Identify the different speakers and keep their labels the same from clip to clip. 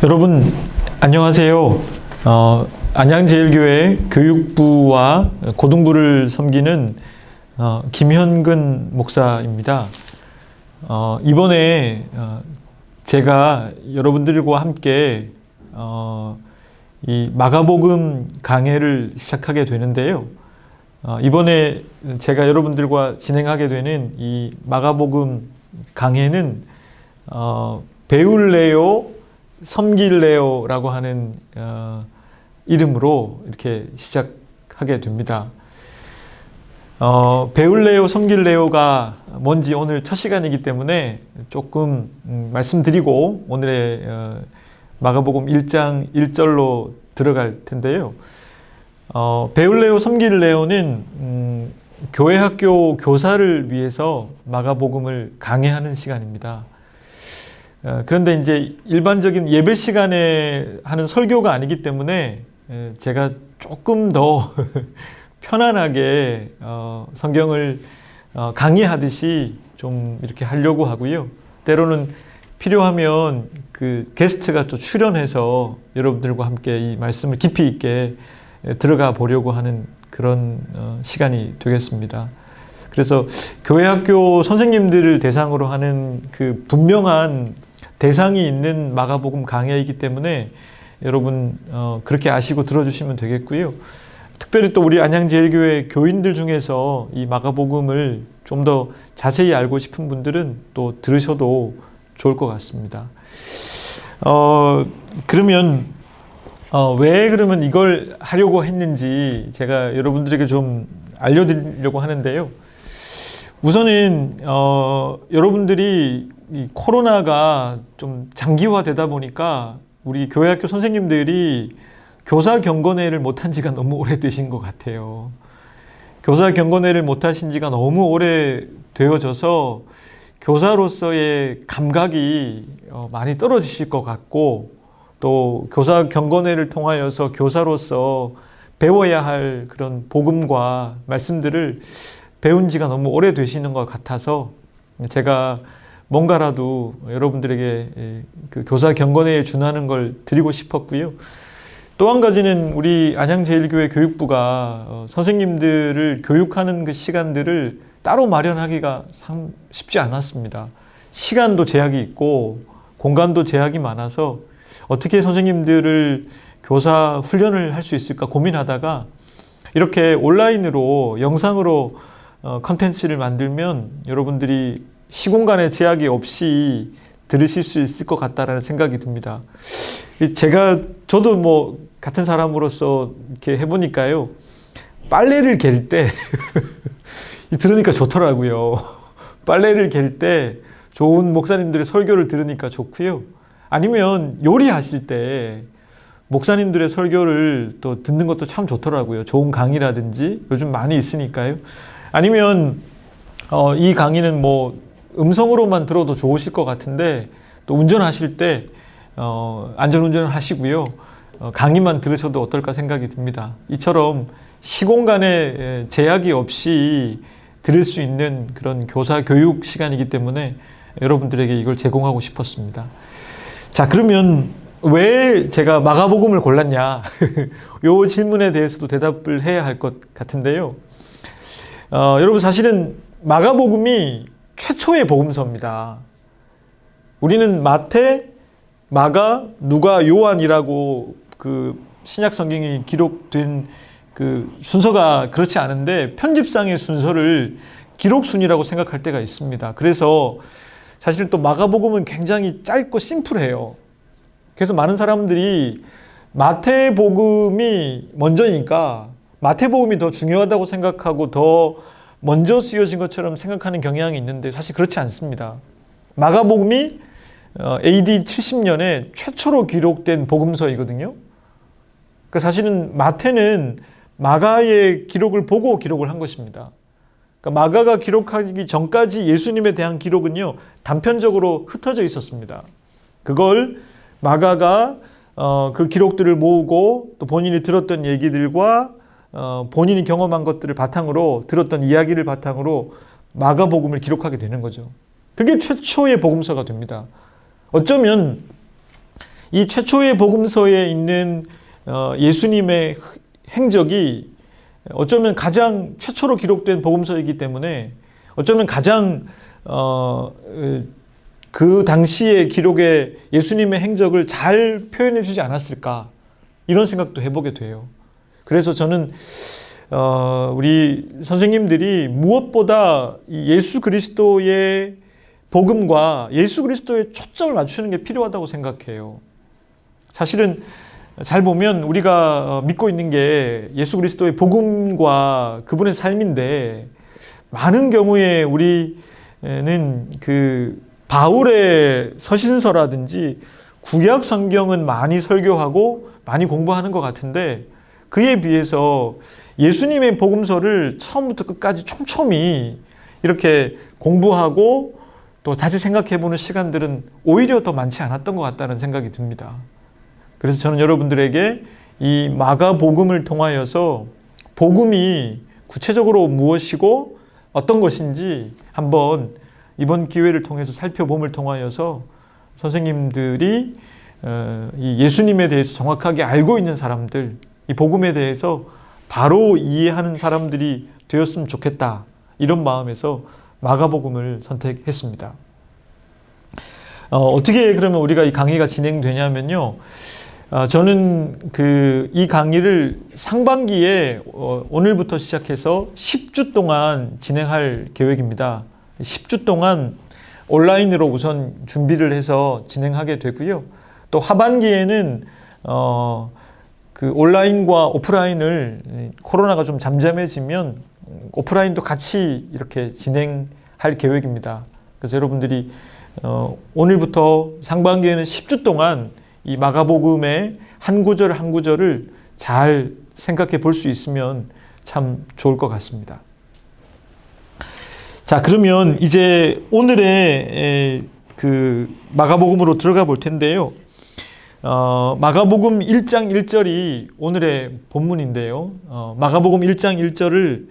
Speaker 1: 여러분 안녕하세요. 안양제일교회 교육부와 고등부를 섬기는 김현근 목사입니다. 이번에 제가 여러분들과 함께 이 마가복음 강해를 시작하게 되는데요. 이번에 제가 여러분들과 진행하게 되는 이 마가복음 강해는 배울래요 섬길래요라고 하는 이름으로 이렇게 시작하게 됩니다. 배울래요 섬길래요가 뭔지 오늘 첫 시간이기 때문에 조금 말씀드리고 오늘의 마가복음 1장 1절로 들어갈 텐데요. 배울래요 섬길래요는 교회 학교 교사를 위해서 마가복음을 강해하는 시간입니다. 그런데 이제 일반적인 예배 시간에 하는 설교가 아니기 때문에 제가 조금 더 편안하게 성경을 강의하듯이 좀 이렇게 하려고 하고요. 때로는 필요하면 그 게스트가 또 출연해서 여러분들과 함께 이 말씀을 깊이 있게 들어가 보려고 하는 그런 시간이 되겠습니다. 그래서 교회 학교 선생님들을 대상으로 하는 그 분명한 대상이 있는 마가복음 강해이기 때문에 여러분 그렇게 아시고 들어주시면 되겠고요. 특별히 또 우리 안양제일교회 교인들 중에서 이 마가복음을 좀 더 자세히 알고 싶은 분들은 또 들으셔도 좋을 것 같습니다. 그러면 왜 그러면 이걸 하려고 했는지 제가 여러분들에게 좀 알려드리려고 하는데요. 우선은 여러분들이 이 코로나가 좀 장기화되다 보니까 우리 교회학교 선생님들이 교사 경건회를 못한 지가 너무 오래되신 것 같아요. 교사 경건회를 못하신 지가 너무 오래되어져서 교사로서의 감각이 많이 떨어지실 것 같고 또 교사 경건회를 통하여서 교사로서 배워야 할 그런 복음과 말씀들을 배운 지가 너무 오래되시는 것 같아서 제가 뭔가라도 여러분들에게 그 교사 경건회에 준하는 걸 드리고 싶었고요. 또 한 가지는 우리 안양제일교회 교육부가 선생님들을 교육하는 그 시간들을 따로 마련하기가 참 쉽지 않았습니다. 시간도 제약이 있고 공간도 제약이 많아서 어떻게 선생님들을 교사 훈련을 할 수 있을까 고민하다가 이렇게 온라인으로 영상으로 컨텐츠를 만들면 여러분들이 시공간의 제약이 없이 들으실 수 있을 것 같다라는 생각이 듭니다. 저도 뭐 같은 사람으로서 이렇게 해보니까요. 빨래를 갤 때 들으니까 좋더라고요. 빨래를 갤 때 좋은 목사님들의 설교를 들으니까 좋고요. 아니면 요리하실 때 목사님들의 설교를 또 듣는 것도 참 좋더라고요. 좋은 강의라든지 요즘 많이 있으니까요. 아니면 이 강의는 뭐 음성으로만 들어도 좋으실 것 같은데 또 운전하실 때 안전운전을 하시고요. 강의만 들으셔도 어떨까 생각이 듭니다. 이처럼 시공간에 제약이 없이 들을 수 있는 그런 교사 교육 시간이기 때문에 여러분들에게 이걸 제공하고 싶었습니다. 자, 그러면 왜 제가 마가복음을 골랐냐? 이 질문에 대해서도 대답을 해야 할 것 같은데요. 여러분 사실은 마가복음이 최초의 복음서입니다. 우리는 마태, 마가, 누가, 요한이라고 그 신약 성경이 기록된 그 순서가 그렇지 않은데 편집상의 순서를 기록순이라고 생각할 때가 있습니다. 그래서 사실 또 마가복음은 굉장히 짧고 심플해요. 그래서 많은 사람들이 마태복음이 먼저니까 마태복음이 더 중요하다고 생각하고 더 먼저 쓰여진 것처럼 생각하는 경향이 있는데 사실 그렇지 않습니다. 마가복음이 AD 70년에 최초로 기록된 복음서이거든요. 그러니까 사실은 마태는 마가의 기록을 보고 기록을 한 것입니다. 그러니까 마가가 기록하기 전까지 예수님에 대한 기록은요, 단편적으로 흩어져 있었습니다. 그걸 마가가 그 기록들을 모으고 또 본인이 들었던 얘기들과 본인이 경험한 것들을 바탕으로 들었던 이야기를 바탕으로 마가복음을 기록하게 되는 거죠. 그게 최초의 복음서가 됩니다. 어쩌면 이 최초의 복음서에 있는 예수님의 행적이 어쩌면 가장 최초로 기록된 복음서이기 때문에 어쩌면 가장 그 당시의 기록의 예수님의 행적을 잘 표현해 주지 않았을까, 이런 생각도 해보게 돼요. 그래서 저는 우리 선생님들이 무엇보다 예수 그리스도의 복음과 예수 그리스도의 초점을 맞추는 게 필요하다고 생각해요. 사실은 잘 보면 우리가 믿고 있는 게 예수 그리스도의 복음과 그분의 삶인데, 많은 경우에 우리는 그 바울의 서신서라든지 구약 성경은 많이 설교하고 많이 공부하는 것 같은데, 그에 비해서 예수님의 복음서를 처음부터 끝까지 촘촘히 이렇게 공부하고 또 다시 생각해보는 시간들은 오히려 더 많지 않았던 것 같다는 생각이 듭니다. 그래서 저는 여러분들에게 이 마가복음을 통하여서 복음이 구체적으로 무엇이고 어떤 것인지 한번 이번 기회를 통해서 살펴봄을 통하여서 선생님들이 이 예수님에 대해서 정확하게 알고 있는 사람들, 이 복음에 대해서 바로 이해하는 사람들이 되었으면 좋겠다, 이런 마음에서 마가복음을 선택했습니다. 어떻게 그러면 우리가 이 강의가 진행되냐면요, 저는 이 강의를 상반기에 오늘부터 시작해서 10주 동안 진행할 계획입니다. 10주 동안 온라인으로 우선 준비를 해서 진행하게 되고요. 또 하반기에는 그 온라인과 오프라인을 코로나가 좀 잠잠해지면 오프라인도 같이 이렇게 진행할 계획입니다. 그래서 여러분들이 오늘부터 상반기에는 10주 동안 이 마가복음의 한 구절 한 구절을 잘 생각해 볼 수 있으면 참 좋을 것 같습니다. 자, 그러면 이제 오늘의 그 마가복음으로 들어가 볼 텐데요. 마가복음 1장 1절이 오늘의 본문인데요. 마가복음 1장 1절을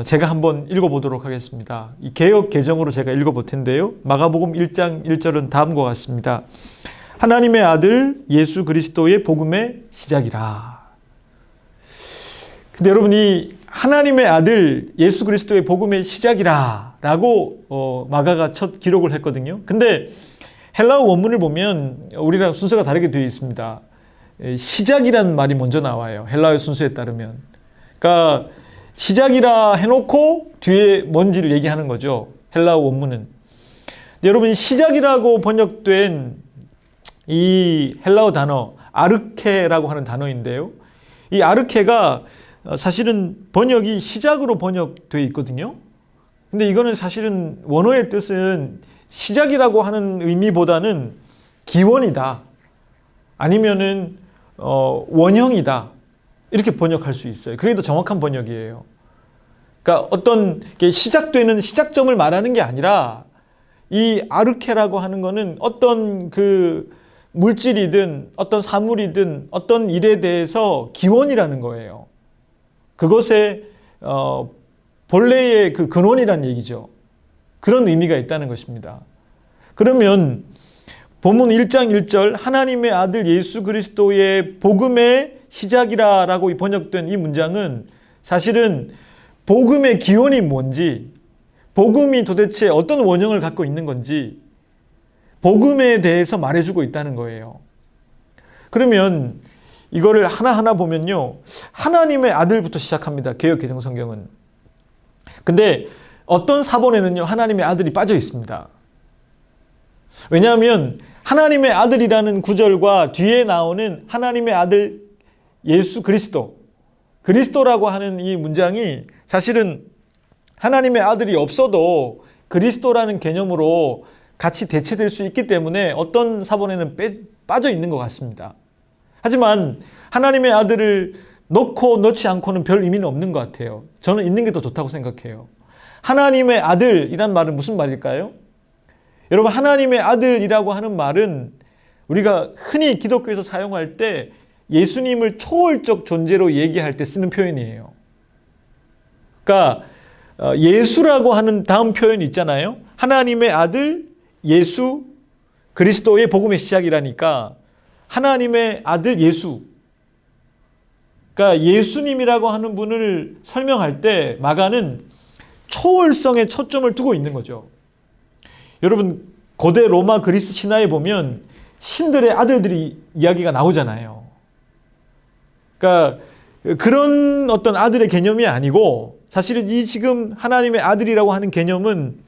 Speaker 1: 제가 한번 읽어보도록 하겠습니다. 이 개역 개정으로 제가 읽어볼 텐데요. 마가복음 1장 1절은 다음과 같습니다. 하나님의 아들 예수 그리스도의 복음의 시작이라. 근데 여러분이 하나님의 아들 예수 그리스도의 복음의 시작이라 라고 마가가 첫 기록을 했거든요. 근데 헬라어 원문을 보면 우리랑 순서가 다르게 되어 있습니다. 시작이라는 말이 먼저 나와요. 헬라어 순서에 따르면. 그러니까 시작이라 해놓고 뒤에 뭔지를 얘기하는 거죠. 헬라어 원문은. 여러분, 시작이라고 번역된 이 헬라어 단어 아르케라고 하는 단어인데요. 이 아르케가 사실은 번역이 시작으로 번역되어 있거든요. 근데 이거는 사실은 원어의 뜻은 시작이라고 하는 의미보다는 기원이다, 아니면은 원형이다, 이렇게 번역할 수 있어요. 그게 더 정확한 번역이에요. 그러니까 어떤 시작되는 시작점을 말하는 게 아니라 이 아르케라고 하는 거는 어떤 그 물질이든 어떤 사물이든 어떤 일에 대해서 기원이라는 거예요. 그것의 본래의 그 근원이라는 얘기죠. 그런 의미가 있다는 것입니다. 그러면 본문 1장 1절 하나님의 아들 예수 그리스도의 복음의 시작이라 라고 번역된 이 문장은 사실은 복음의 기원이 뭔지, 복음이 도대체 어떤 원형을 갖고 있는 건지 복음에 대해서 말해주고 있다는 거예요. 그러면 이거를 하나하나 보면요, 하나님의 아들부터 시작합니다. 개역개정성경은. 근데 어떤 사본에는요, 하나님의 아들이 빠져 있습니다. 왜냐하면 하나님의 아들이라는 구절과 뒤에 나오는 하나님의 아들 예수 그리스도라고 하는 이 문장이 사실은 하나님의 아들이 없어도 그리스도라는 개념으로 같이 대체될 수 있기 때문에 어떤 사본에는 빠져 있는 것 같습니다. 하지만 하나님의 아들을 넣고 넣지 않고는 별 의미는 없는 것 같아요. 저는 있는 게 더 좋다고 생각해요. 하나님의 아들이란 말은 무슨 말일까요? 여러분, 하나님의 아들이라고 하는 말은 우리가 흔히 기독교에서 사용할 때 예수님을 초월적 존재로 얘기할 때 쓰는 표현이에요. 그러니까 예수라고 하는 다음 표현이 있잖아요. 하나님의 아들 예수 그리스도의 복음의 시작이라니까 하나님의 아들 예수, 그러니까 예수님이라고 하는 분을 설명할 때 마가는 초월성에 초점을 두고 있는 거죠. 여러분, 고대 로마 그리스 신화에 보면 신들의 아들들이 이야기가 나오잖아요. 그러니까 그런 어떤 아들의 개념이 아니고, 사실은 이 지금 하나님의 아들이라고 하는 개념은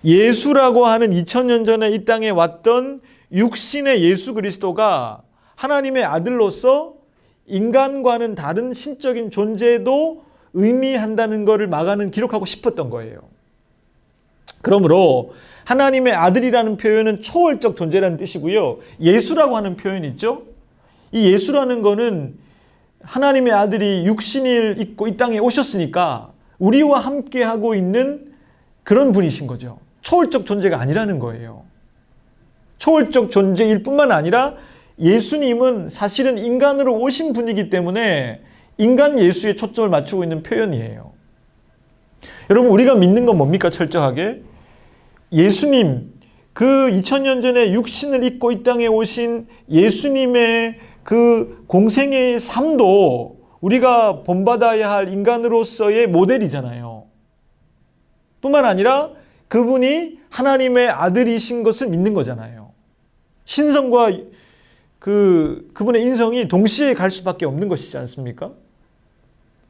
Speaker 1: 예수라고 하는 2000년 전에 이 땅에 왔던 육신의 예수 그리스도가 하나님의 아들로서 인간과는 다른 신적인 존재도 의미한다는 것을 마가는 기록하고 싶었던 거예요. 그러므로 하나님의 아들이라는 표현은 초월적 존재라는 뜻이고요. 예수라고 하는 표현이 있죠. 이 예수라는 거는 하나님의 아들이 육신을 입고 이 땅에 오셨으니까 우리와 함께 하고 있는 그런 분이신 거죠. 초월적 존재가 아니라는 거예요. 초월적 존재일 뿐만 아니라 예수님은 사실은 인간으로 오신 분이기 때문에 인간 예수에 초점을 맞추고 있는 표현이에요. 여러분, 우리가 믿는 건 뭡니까? 철저하게 예수님, 그 2000년 전에 육신을 입고 이 땅에 오신 예수님의 그 공생애의 삶도 우리가 본받아야 할 인간으로서의 모델이잖아요. 뿐만 아니라 그분이 하나님의 아들이신 것을 믿는 거잖아요. 신성과 그분의 인성이 동시에 갈 수밖에 없는 것이지 않습니까?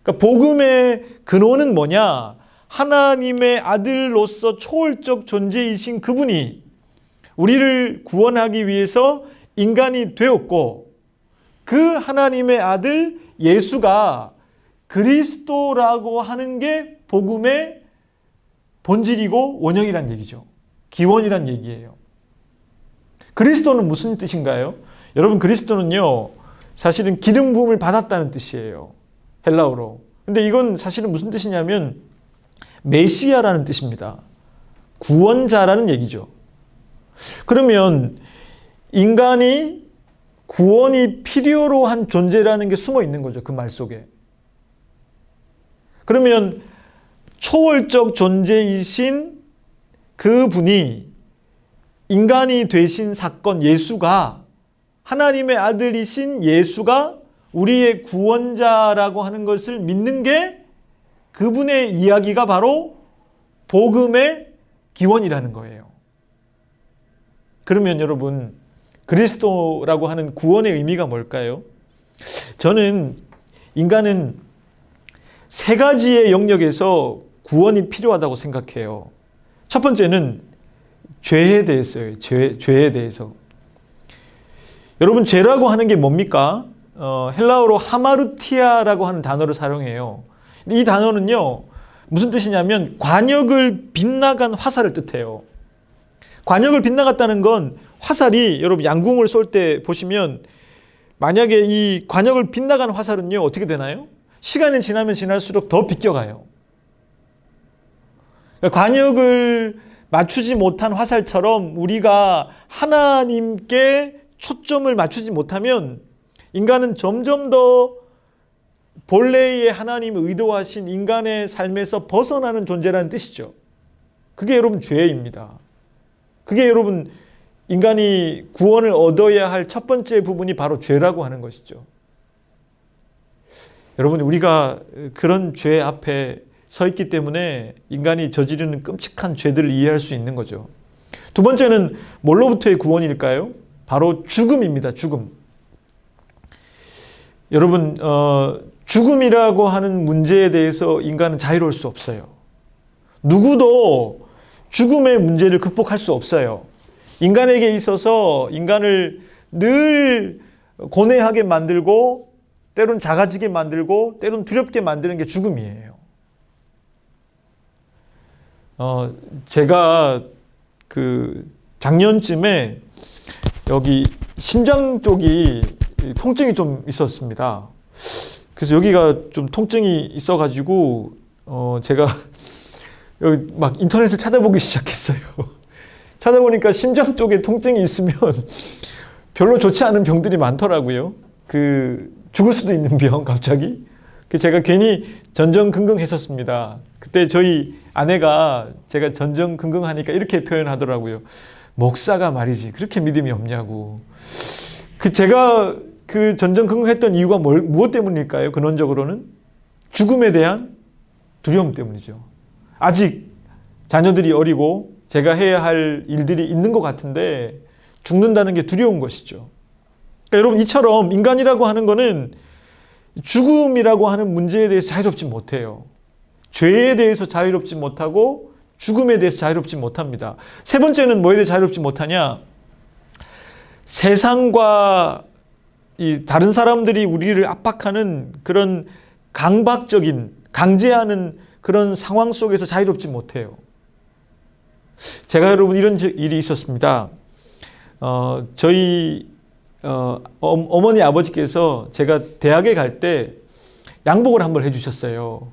Speaker 1: 그러니까 복음의 근원은 뭐냐? 하나님의 아들로서 초월적 존재이신 그분이 우리를 구원하기 위해서 인간이 되었고, 그 하나님의 아들 예수가 그리스도라고 하는 게 복음의 본질이고 원형이란 얘기죠. 기원이란 얘기예요. 그리스도는 무슨 뜻인가요? 여러분, 그리스도는요, 사실은 기름 부음을 받았다는 뜻이에요. 헬라어로. 근데 이건 사실은 무슨 뜻이냐면 메시아라는 뜻입니다. 구원자라는 얘기죠. 그러면 인간이 구원이 필요로 한 존재라는 게 숨어 있는 거죠. 그 말 속에. 그러면 초월적 존재이신 그분이 인간이 되신 사건, 예수가, 하나님의 아들이신 예수가 우리의 구원자라고 하는 것을 믿는 게 그분의 이야기가 바로 복음의 기원이라는 거예요. 그러면 여러분, 그리스도라고 하는 구원의 의미가 뭘까요? 저는 인간은 세 가지의 영역에서 구원이 필요하다고 생각해요. 첫 번째는 죄에 대해서요. 죄에 대해서. 여러분, 죄라고 하는 게 뭡니까? 헬라어로 하마르티아라고 하는 단어를 사용해요. 이 단어는요, 무슨 뜻이냐면 관역을 빗나간 화살을 뜻해요. 관역을 빗나갔다는 건 화살이, 여러분 양궁을 쏠 때 보시면 만약에 이 관역을 빗나간 화살은요, 어떻게 되나요? 시간이 지나면 지날수록 더 비껴가요. 관역을 맞추지 못한 화살처럼 우리가 하나님께 초점을 맞추지 못하면 인간은 점점 더 본래의 하나님이 의도하신 인간의 삶에서 벗어나는 존재라는 뜻이죠. 그게 여러분 죄입니다. 그게 여러분 인간이 구원을 얻어야 할 첫 번째 부분이 바로 죄라고 하는 것이죠. 여러분, 우리가 그런 죄 앞에 서 있기 때문에 인간이 저지르는 끔찍한 죄들을 이해할 수 있는 거죠. 두 번째는 뭘로부터의 구원일까요? 바로 죽음입니다. 죽음. 여러분, 죽음이라고 하는 문제에 대해서 인간은 자유로울 수 없어요. 누구도 죽음의 문제를 극복할 수 없어요. 인간에게 있어서 인간을 늘 고뇌하게 만들고, 때론 작아지게 만들고, 때론 두렵게 만드는 게 죽음이에요. 제가 작년쯤에 여기 심장 쪽이 통증이 좀 있었습니다. 그래서 여기가 좀 통증이 있어가지고 제가 여기 막 인터넷을 찾아보기 시작했어요. 찾아보니까 심장 쪽에 통증이 있으면 별로 좋지 않은 병들이 많더라고요. 죽을 수도 있는 병, 갑자기. 제가 괜히 전전긍긍했었습니다. 그때 저희 아내가 제가 전전긍긍하니까 이렇게 표현하더라고요. 목사가 말이지 그렇게 믿음이 없냐고. 제가 그 전전긍긍했던 이유가 무엇 때문일까요? 근원적으로는 죽음에 대한 두려움 때문이죠. 아직 자녀들이 어리고 제가 해야 할 일들이 있는 것 같은데 죽는다는 게 두려운 것이죠. 그러니까 여러분, 이처럼 인간이라고 하는 거는 죽음이라고 하는 문제에 대해서 자유롭지 못해요. 죄에 대해서 자유롭지 못하고 죽음에 대해서 자유롭지 못합니다. 세 번째는 뭐에 대해 자유롭지 못하냐? 세상과 이 다른 사람들이 우리를 압박하는 그런 강박적인, 강제하는 그런 상황 속에서 자유롭지 못해요. 제가 여러분 이런 일이 있었습니다. 저희 어머니 아버지께서 제가 대학에 갈 때 양복을 한번 해주셨어요.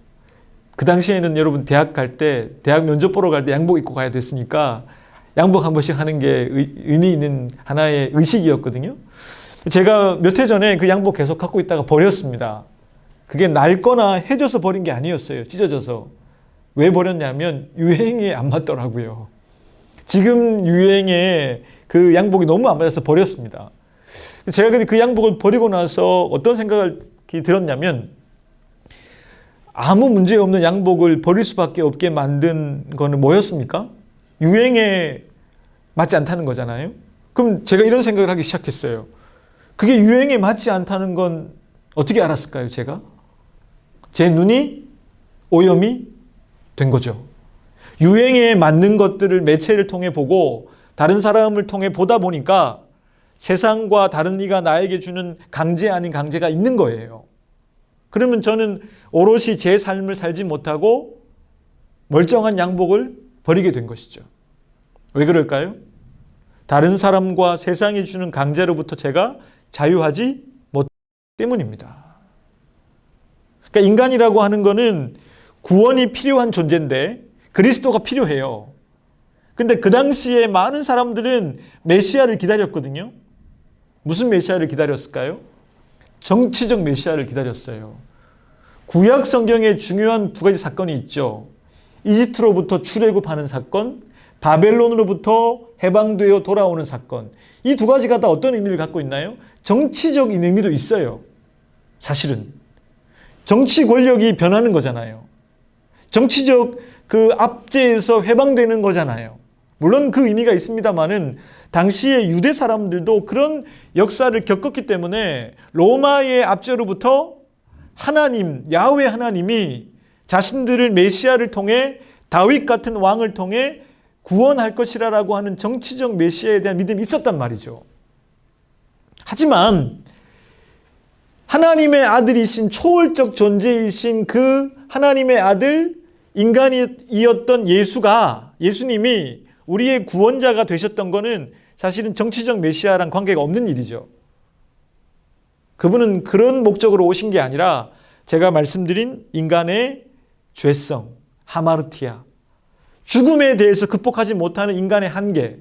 Speaker 1: 그 당시에는 여러분 대학 갈 때, 대학 면접 보러 갈 때 양복 입고 가야 됐으니까 양복 한 번씩 하는 게 의미 있는 하나의 의식이었거든요. 제가 몇 해 전에 그 양복 계속 갖고 있다가 버렸습니다. 그게 낡거나 해져서 버린 게 아니었어요. 찢어져서. 왜 버렸냐면 유행에 안 맞더라고요. 지금 유행에 그 양복이 너무 안 맞아서 버렸습니다. 제가 근데 그 양복을 버리고 나서 어떤 생각이 들었냐면, 아무 문제 없는 양복을 버릴 수밖에 없게 만든 거는 뭐였습니까? 유행에 맞지 않다는 거잖아요. 그럼 제가 이런 생각을 하기 시작했어요. 그게 유행에 맞지 않다는 건 어떻게 알았을까요, 제가? 제 눈이 오염이 된 거죠. 유행에 맞는 것들을 매체를 통해 보고 다른 사람을 통해 보다 보니까 세상과 다른 이가 나에게 주는 강제 아닌 강제가 있는 거예요. 그러면 저는 오롯이 제 삶을 살지 못하고 멀쩡한 양복을 버리게 된 것이죠. 왜 그럴까요? 다른 사람과 세상이 주는 강제로부터 제가 자유하지 못하기 때문입니다. 그러니까 인간이라고 하는 거는 구원이 필요한 존재인데 그리스도가 필요해요. 근데 그 당시에 많은 사람들은 메시아를 기다렸거든요. 무슨 메시아를 기다렸을까요? 정치적 메시아를 기다렸어요. 구약 성경에 중요한 두 가지 사건이 있죠. 이집트로부터 출애굽하는 사건, 바벨론으로부터 해방되어 돌아오는 사건. 이 두 가지가 다 어떤 의미를 갖고 있나요? 정치적인 의미도 있어요. 사실은. 정치 권력이 변하는 거잖아요. 정치적 그 압제에서 해방되는 거잖아요. 물론 그 의미가 있습니다만은 당시의 유대 사람들도 그런 역사를 겪었기 때문에 로마의 압제로부터 하나님, 야훼 하나님이 자신들을 메시아를 통해 다윗 같은 왕을 통해 구원할 것이라고 하는 정치적 메시아에 대한 믿음이 있었단 말이죠. 하지만 하나님의 아들이신 초월적 존재이신 그 하나님의 아들 인간이었던 예수님이 우리의 구원자가 되셨던 것은 사실은 정치적 메시아랑 관계가 없는 일이죠. 그분은 그런 목적으로 오신 게 아니라 제가 말씀드린 인간의 죄성, 하마르티아, 죽음에 대해서 극복하지 못하는 인간의 한계,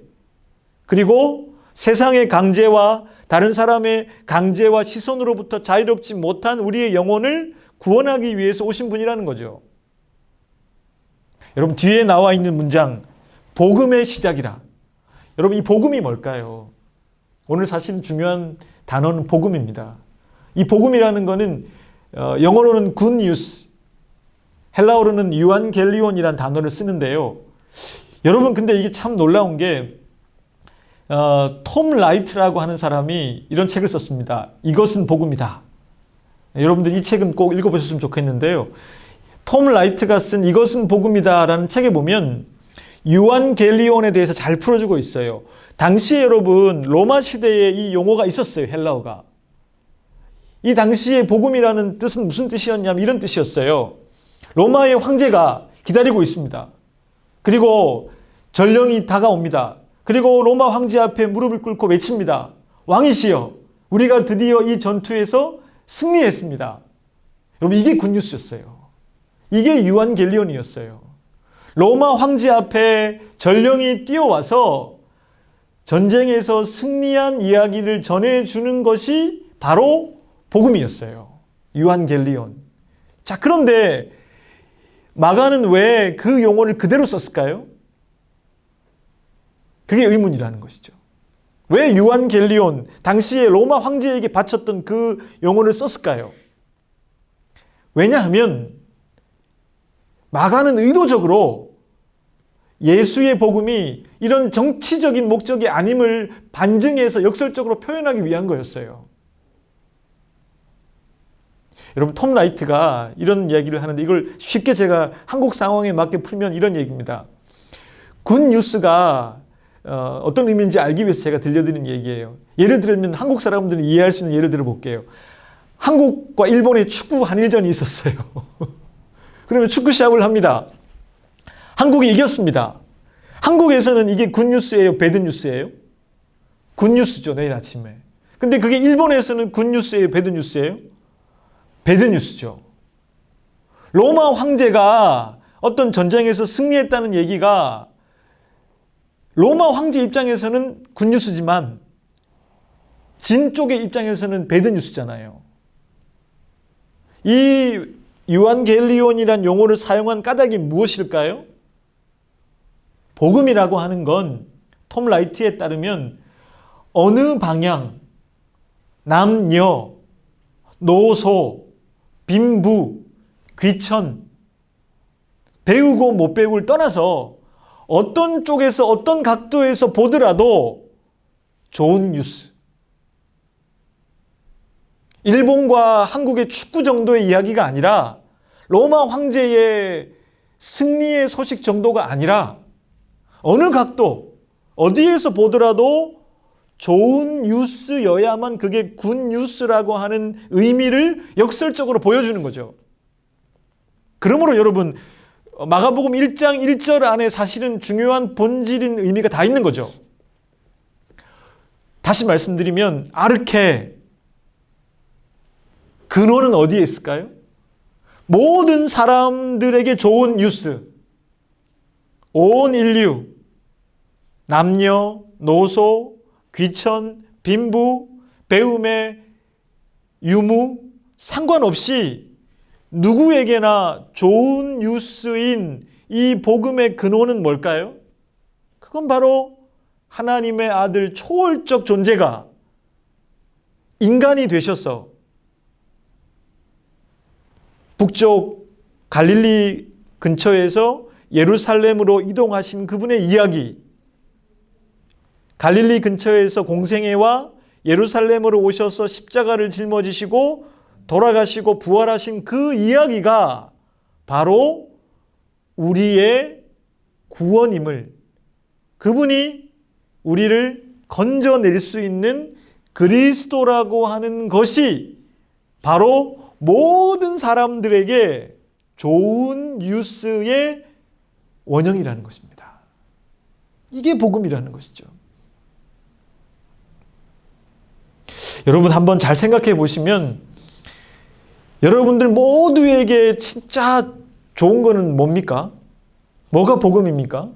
Speaker 1: 그리고 세상의 강제와 다른 사람의 강제와 시선으로부터 자유롭지 못한 우리의 영혼을 구원하기 위해서 오신 분이라는 거죠. 여러분, 뒤에 나와 있는 문장, 복음의 시작이라. 여러분, 이 복음이 뭘까요? 오늘 사실 중요한 단어는 복음입니다. 이 복음이라는 것은 영어로는 good news, 헬라어로는 유안겔리온이라는 단어를 쓰는데요. 여러분, 근데 이게 참 놀라운 게 톰 라이트라고 하는 사람이 이런 책을 썼습니다. 이것은 복음이다. 여러분들 이 책은 꼭 읽어보셨으면 좋겠는데요. 톰 라이트가 쓴 이것은 복음이다 라는 책에 보면 유안겔리온에 대해서 잘 풀어주고 있어요. 당시에 여러분 로마 시대에 이 용어가 있었어요. 헬라어가. 이 당시에 복음이라는 뜻은 무슨 뜻이었냐면 이런 뜻이었어요. 로마의 황제가 기다리고 있습니다. 그리고 전령이 다가옵니다. 그리고 로마 황제 앞에 무릎을 꿇고 외칩니다. 왕이시여, 우리가 드디어 이 전투에서 승리했습니다. 여러분, 이게 굿뉴스였어요. 이게 유안겔리온이었어요. 로마 황제 앞에 전령이 뛰어와서 전쟁에서 승리한 이야기를 전해주는 것이 바로 복음이었어요. 유안겔리온. 자, 그런데 마가는 왜 그 용어를 그대로 썼을까요? 그게 의문이라는 것이죠. 왜 유한겔리온, 당시에 로마 황제에게 바쳤던 그 용어를 썼을까요? 왜냐하면 마가는 의도적으로 예수의 복음이 이런 정치적인 목적이 아님을 반증해서 역설적으로 표현하기 위한 거였어요. 여러분, 톰 라이트가 이런 이야기를 하는데 이걸 쉽게 제가 한국 상황에 맞게 풀면 이런 얘기입니다. 군 뉴스가 어떤 의미인지 알기 위해서 제가 들려드리는 얘기예요. 예를 들면 한국 사람들이 이해할 수 있는 예를 들어볼게요. 한국과 일본의 축구 한일전이 있었어요. 그러면 축구 시합을 합니다. 한국이 이겼습니다. 한국에서는 이게 굿뉴스예요? 배드뉴스예요? 굿뉴스죠, 내일 아침에. 근데 그게 일본에서는 굿뉴스예요? 배드뉴스예요? 배드뉴스죠. 로마 황제가 어떤 전쟁에서 승리했다는 얘기가 로마 황제 입장에서는 굿뉴스지만 진 쪽의 입장에서는 배드뉴스잖아요. 이 유한겔리온이란 용어를 사용한 까닭이 무엇일까요? 복음이라고 하는 건 톰 라이트에 따르면 어느 방향, 남녀, 노소, 빈부, 귀천, 배우고 못 배우고를 떠나서 어떤 쪽에서 어떤 각도에서 보더라도 좋은 뉴스. 일본과 한국의 축구 정도의 이야기가 아니라 로마 황제의 승리의 소식 정도가 아니라 어느 각도, 어디에서 보더라도 좋은 뉴스여야만 그게 굿 뉴스라고 하는 의미를 역설적으로 보여주는 거죠. 그러므로 여러분, 마가복음 1장 1절 안에 사실은 중요한 본질인 의미가 다 있는 거죠. 다시 말씀드리면 아르케, 근원은 어디에 있을까요? 모든 사람들에게 좋은 뉴스, 온 인류, 남녀, 노소, 귀천, 빈부, 배움의 유무 상관없이 누구에게나 좋은 뉴스인 이 복음의 근원은 뭘까요? 그건 바로 하나님의 아들 초월적 존재가 인간이 되셔서 북쪽 갈릴리 근처에서 예루살렘으로 이동하신 그분의 이야기, 갈릴리 근처에서 공생애와 예루살렘으로 오셔서 십자가를 짊어지시고 돌아가시고 부활하신 그 이야기가 바로 우리의 구원임을, 그분이 우리를 건져낼 수 있는 그리스도라고 하는 것이 바로 모든 사람들에게 좋은 뉴스의 원형이라는 것입니다. 이게 복음이라는 것이죠. 여러분 한번 잘 생각해 보시면 여러분들 모두에게 진짜 좋은 거는 뭡니까? 뭐가 복음입니까?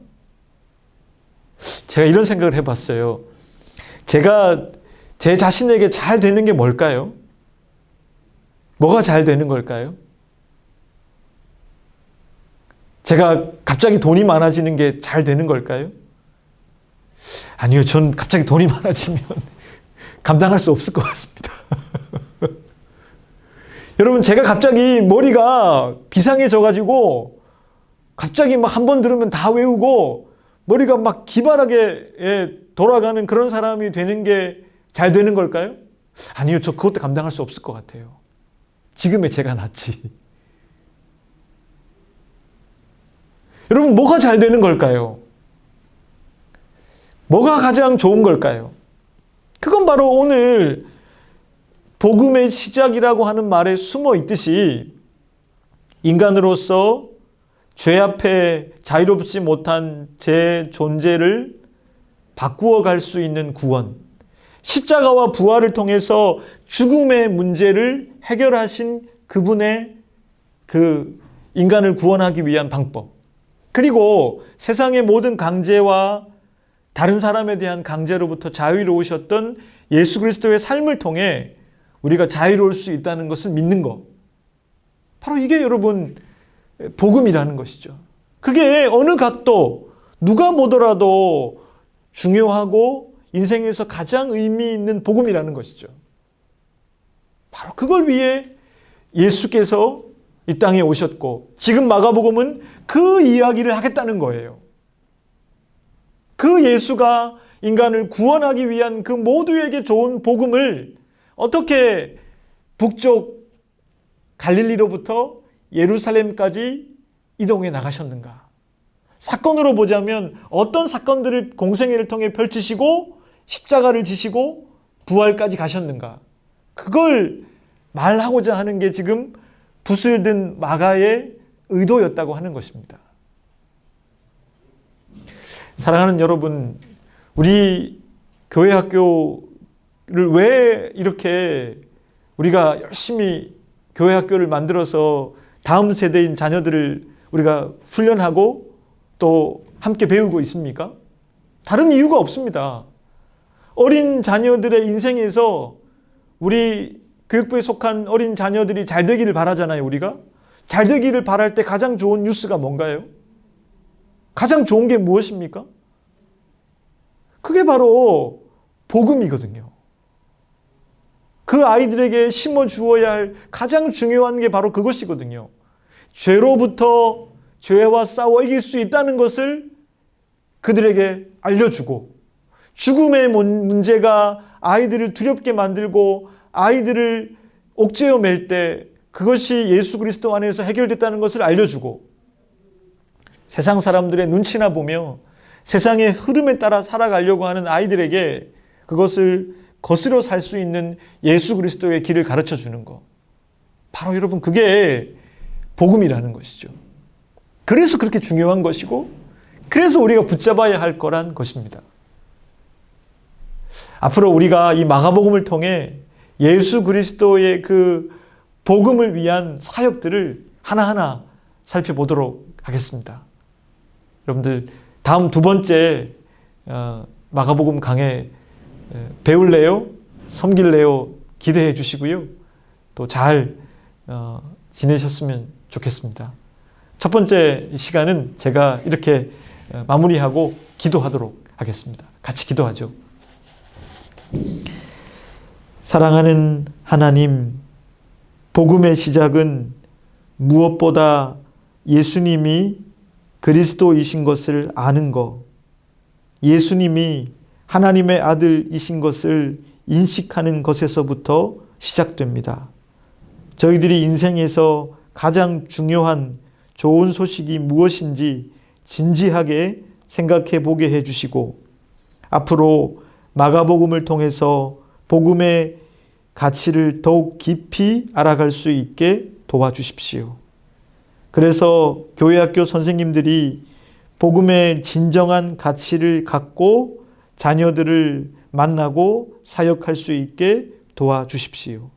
Speaker 1: 제가 이런 생각을 해봤어요. 제가 제 자신에게 잘 되는 게 뭘까요? 뭐가 잘 되는 걸까요? 제가 갑자기 돈이 많아지는 게 잘 되는 걸까요? 아니요, 전 갑자기 돈이 많아지면 감당할 수 없을 것 같습니다. 여러분, 제가 갑자기 머리가 비상해져가지고 갑자기 막 한 번 들으면 다 외우고 머리가 막 기발하게 돌아가는 그런 사람이 되는 게 잘 되는 걸까요? 아니요, 저 그것도 감당할 수 없을 것 같아요. 지금의 제가 낫지. 여러분, 뭐가 잘 되는 걸까요? 뭐가 가장 좋은 걸까요? 그건 바로 오늘 복음의 시작이라고 하는 말에 숨어 있듯이 인간으로서 죄 앞에 자유롭지 못한 제 존재를 바꾸어 갈 수 있는 구원, 십자가와 부활을 통해서 죽음의 문제를 해결하신 그분의 그 인간을 구원하기 위한 방법, 그리고 세상의 모든 강제와 다른 사람에 대한 강제로부터 자유로우셨던 예수 그리스도의 삶을 통해 우리가 자유로울 수 있다는 것을 믿는 것. 바로 이게 여러분 복음이라는 것이죠. 그게 어느 각도 누가 보더라도 중요하고 인생에서 가장 의미 있는 복음이라는 것이죠. 바로 그걸 위해 예수께서 이 땅에 오셨고 지금 마가복음은 그 이야기를 하겠다는 거예요. 그 예수가 인간을 구원하기 위한 그 모두에게 좋은 복음을 어떻게 북쪽 갈릴리로부터 예루살렘까지 이동해 나가셨는가? 사건으로 보자면 어떤 사건들을 공생애를 통해 펼치시고 십자가를 지시고 부활까지 가셨는가? 그걸 말하고자 하는 게 지금 붓을 든 마가의 의도였다고 하는 것입니다. 사랑하는 여러분, 우리 교회 학교를 왜 이렇게 우리가 열심히 교회 학교를 만들어서 다음 세대인 자녀들을 우리가 훈련하고 또 함께 배우고 있습니까? 다른 이유가 없습니다. 어린 자녀들의 인생에서 우리 교육부에 속한 어린 자녀들이 잘 되기를 바라잖아요, 우리가. 잘 되기를 바랄 때 가장 좋은 뉴스가 뭔가요? 가장 좋은 게 무엇입니까? 그게 바로 복음이거든요. 그 아이들에게 심어주어야 할 가장 중요한 게 바로 그것이거든요. 죄로부터 죄와 싸워 이길 수 있다는 것을 그들에게 알려주고 죽음의 문제가 아이들을 두렵게 만들고 아이들을 옥죄어 맬 때 그것이 예수 그리스도 안에서 해결됐다는 것을 알려주고 세상 사람들의 눈치나 보며 세상의 흐름에 따라 살아가려고 하는 아이들에게 그것을 거스려 살 수 있는 예수 그리스도의 길을 가르쳐 주는 것. 바로 여러분 그게 복음이라는 것이죠. 그래서 그렇게 중요한 것이고 그래서 우리가 붙잡아야 할 거란 것입니다. 앞으로 우리가 이 마가복음을 통해 예수 그리스도의 그 복음을 위한 사역들을 하나하나 살펴보도록 하겠습니다. 여러분들 다음 두 번째 마가복음 강해 배울래요? 섬길래요? 기대해 주시고요. 또 잘 지내셨으면 좋겠습니다. 첫 번째 시간은 제가 이렇게 마무리하고 기도하도록 하겠습니다. 같이 기도하죠. 사랑하는 하나님, 복음의 시작은 무엇보다 예수님이 그리스도이신 것을 아는 것, 예수님이 하나님의 아들이신 것을 인식하는 것에서부터 시작됩니다. 저희들이 인생에서 가장 중요한 좋은 소식이 무엇인지 진지하게 생각해 보게 해주시고 앞으로 마가복음을 통해서 복음의 가치를 더욱 깊이 알아갈 수 있게 도와주십시오. 그래서 교회학교 선생님들이 복음의 진정한 가치를 갖고 자녀들을 만나고 사역할 수 있게 도와주십시오.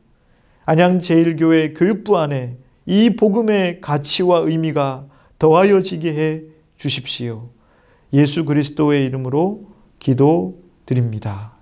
Speaker 1: 안양제일교회 교육부 안에 이 복음의 가치와 의미가 더하여지게 해 주십시오. 예수 그리스도의 이름으로 기도드립니다.